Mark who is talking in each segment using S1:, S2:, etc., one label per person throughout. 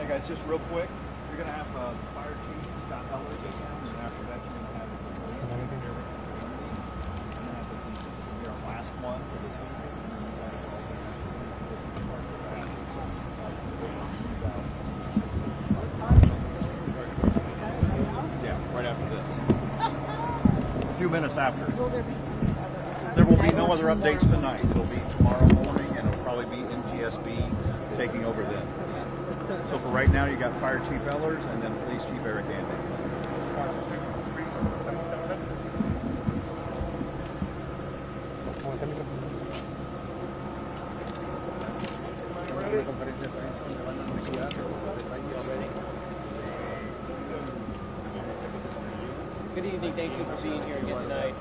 S1: Hey guys, just real quick, you're going to have Fire Chief Scott Heller go down, and after that you're going to have the police chief here with the community, and then I think this will be our last one for this evening, and then you guys are all going to have to part of the bathroom, so yeah, right after this. A few minutes after. There will be no other updates tonight. It'll be tomorrow morning, and it'll probably be NTSB taking over then. So for right now, you got Fire Chief Ellers and then Police Chief Eric Andy.
S2: Good evening. Thank you for being here again tonight.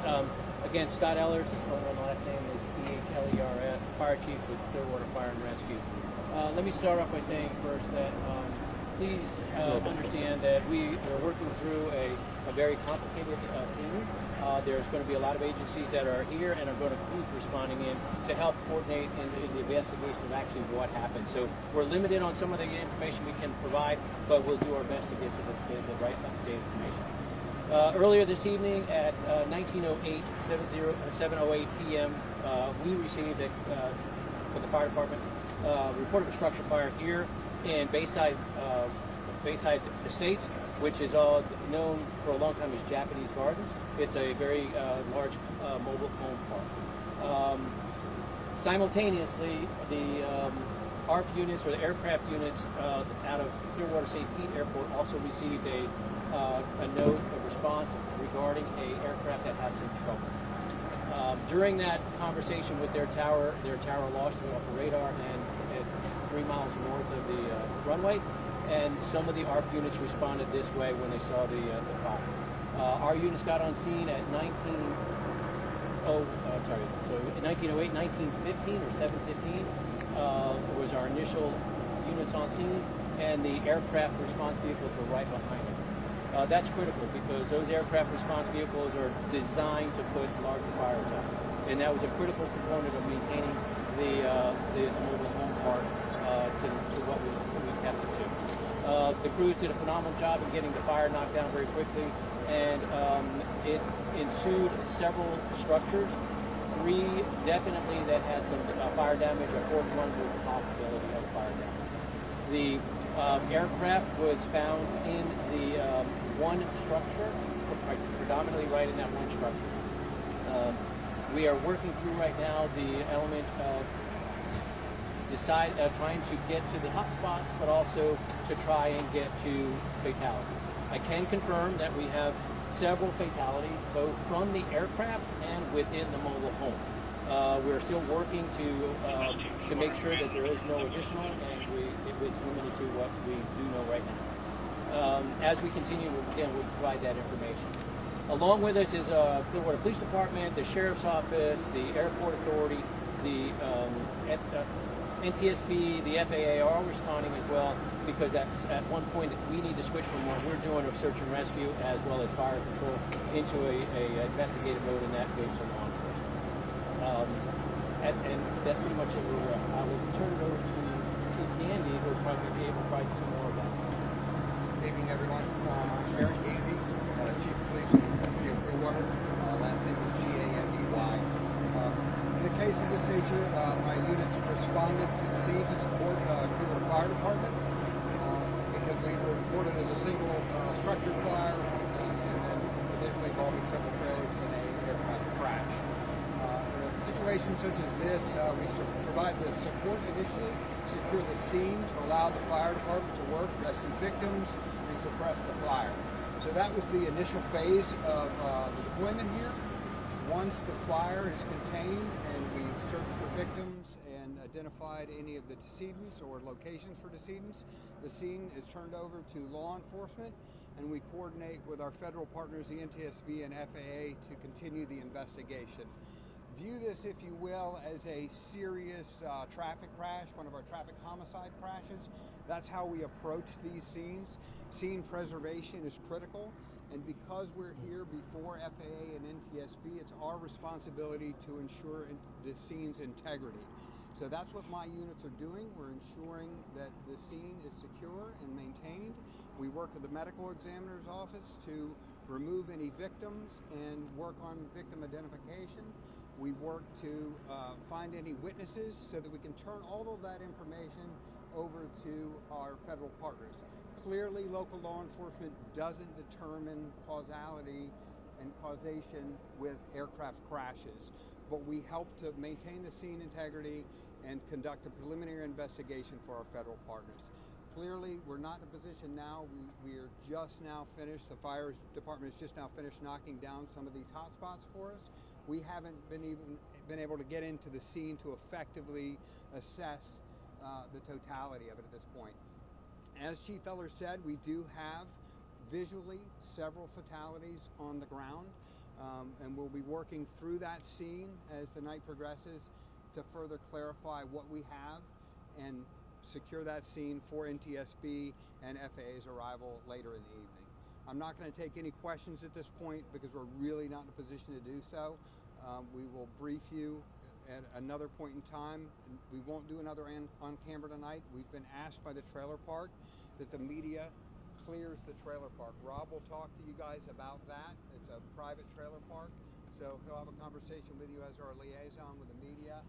S2: Again, Scott Ellers, his last name is E-H-L-E-R-S, Fire Chief with Clearwater Fire and Rescue. Let me start off by saying first that please understand that we are working through a very complicated scene. There's going to be a lot of agencies that are here and are going to be responding in to help coordinate in the investigation of actually what happened. So we're limited on some of the information we can provide, but we'll do our best to get to the right up-to-date information. Earlier this evening at 7:08 p.m., we received from the fire department report of a structure fire here in Bayside Estates, which is all known for a long time as Japanese Gardens. It's a very large mobile home park. Simultaneously, the ARF units or the aircraft units out of Clearwater St. Pete Airport also received a note of response regarding a aircraft that had some trouble. During that conversation with their tower lost it off the radar and at 3 miles north of the runway, and some of the ARP units responded this way when they saw the fire. Our units got on scene at 1908, 1915 or 7:15 was our initial units on scene, and the aircraft response vehicles were right behind it. That's critical because those aircraft response vehicles are designed to put large fires out, and that was a critical component of maintaining this mobile home park to what we kept it to. The crews did a phenomenal job of getting the fire knocked down very quickly, and it ensued several structures. 3 definitely that had some fire damage, a 4th one with the possibility of fire damage. The aircraft was found in the one structure, predominantly right in that one structure. We are working through right now the element of trying to get to the hot spots, but also to try and get to fatalities. I can confirm that we have several fatalities, both from the aircraft and within the mobile home. We're still working to make sure that there is no additional, and it's limited to what we do know right now. As we continue, we'll provide that information. Along with us is Clearwater Police Department, the Sheriff's Office, the Airport Authority, the NTSB, the FAA are all responding as well, because at one point we need to switch from what we're doing of search and rescue as well as fire control into a investigative mode, and that goes to law enforcement. And that's pretty much it. I will turn it over to Chief Gandy, who will probably be able to provide some more of that.
S3: Good evening, everyone. I'm Eric Gandy, Chief of Police in the City of Clearwater. Last name is G-A-N-D-Y. In the case of this nature, my units responded to the scene to support Clearwater Fire Department because we were reported as a single structure fire and then potentially involving several trailers in an aircraft crash. In a situation such as this, we provide the support initially, secure the scene to allow the fire department to work, rescue victims, and suppress the fire. So that was the initial phase of the deployment here. Once the fire is contained and we searched for victims and identified any of the decedents or locations for decedents, the scene is turned over to law enforcement, and we coordinate with our federal partners, the NTSB and FAA, to continue the investigation. View this, if you will, as a serious traffic crash, one of our traffic homicide crashes. That's how we approach these scenes. Scene preservation is critical, and because we're here before FAA and NTSB, it's our responsibility to ensure the scene's integrity. So that's what my units are doing. We're ensuring that the scene is secure and maintained. We work with the medical examiner's office to remove any victims and work on victim identification. We work to find any witnesses so that we can turn all of that information over to our federal partners. Clearly, local law enforcement doesn't determine causality and causation with aircraft crashes, but we help to maintain the scene integrity and conduct a preliminary investigation for our federal partners. Clearly, we're not in a position now. We are just now finished. The fire department has just now finished knocking down some of these hotspots for us. We haven't been able to get into the scene to effectively assess the totality of it at this point. As Chief Eller said, we do have visually several fatalities on the ground, and we'll be working through that scene as the night progresses to further clarify what we have and secure that scene for NTSB and FAA's arrival later in the evening. I'm not going to take any questions at this point because we're really not in a position to do so. We will brief you at another point in time. We won't do another on camera tonight. We've been asked by the trailer park that the media clears the trailer park. Rob will talk to you guys about that. It's a private trailer park, so he'll have a conversation with you as our liaison with the media,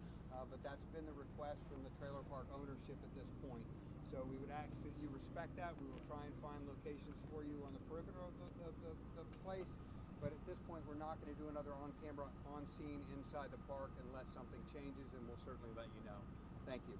S3: but that's been the request from the trailer park ownership at this point. So we would ask that you respect that. We will try and find locations for you on the perimeter of the place, but at this point we're not going to do another on-camera, on-scene inside the park unless something changes, and we'll certainly let you know. Thank you.